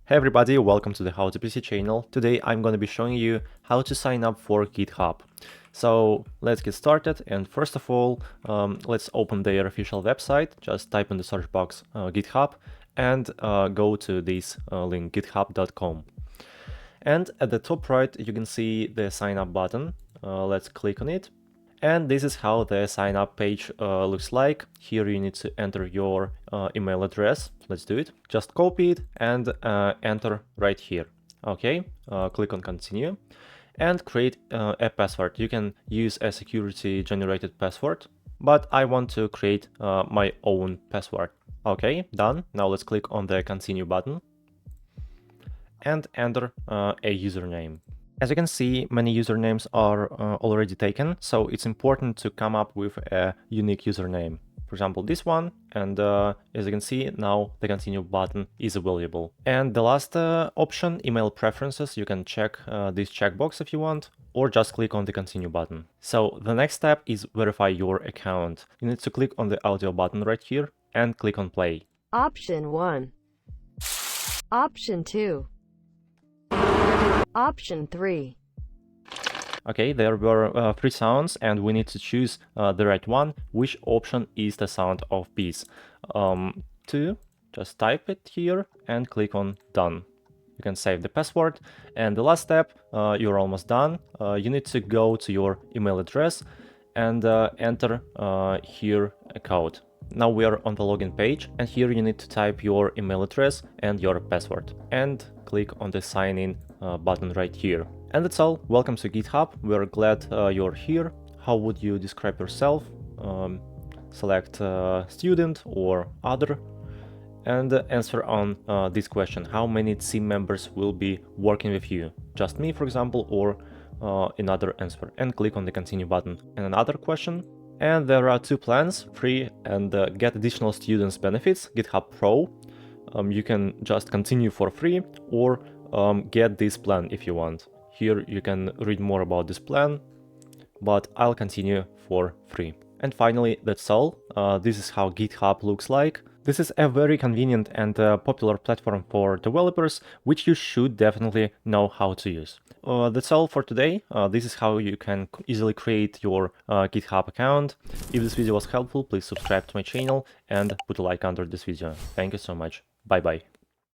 Hey everybody, welcome to the How to PC channel. Today I'm going to be showing you how to sign up for GitHub. So let's get started, and first of all, let's open their official website. Just type in the search box GitHub and go to this link github.com. And at the top right you can see the sign up button. Let's click on it. And this is how the sign up page looks like. Here you need to enter your email address. Let's do it. Just copy it and enter right here. Okay, click on continue and create a password. You can use a security generated password, but I want to create my own password. Okay, done. Now let's click on the continue button and enter a username. As you can see, many usernames are already taken, so it's important to come up with a unique username. For example, this one, and as you can see, now the continue button is available. And the last option, email preferences, you can check this checkbox if you want, or just click on the continue button. So the next step is verify your account. You need to click on the audio button right here and click on play. Option 1. Option 2. Option 3. Okay, there were 3 sounds and we need to choose the right one. Which option is the sound of peace? 2, just type it here and click on done. You can save the password. And the last step, you're almost done. You need to go to your email address and enter here a code. Now we are on the login page, and here you need to type your email address and your password and click on the sign in button right here. And that's all. Welcome to GitHub. We're glad you're here. How would you describe yourself? Select student or other and answer on this question. How many team members will be working with you? Just me, for example, or another answer, and click on the continue button. And another question. And there are 2 plans, free and get additional students benefits, GitHub Pro. You can just continue for free or get this plan if you want. Here you can read more about this plan, but I'll continue for free. And finally, that's all. This is how GitHub looks like. This is a very convenient and popular platform for developers, which you should definitely know how to use. That's all for today. This is how you can easily create your GitHub account. If this video was helpful, please subscribe to my channel and put a like under this video. Thank you so much. Bye bye.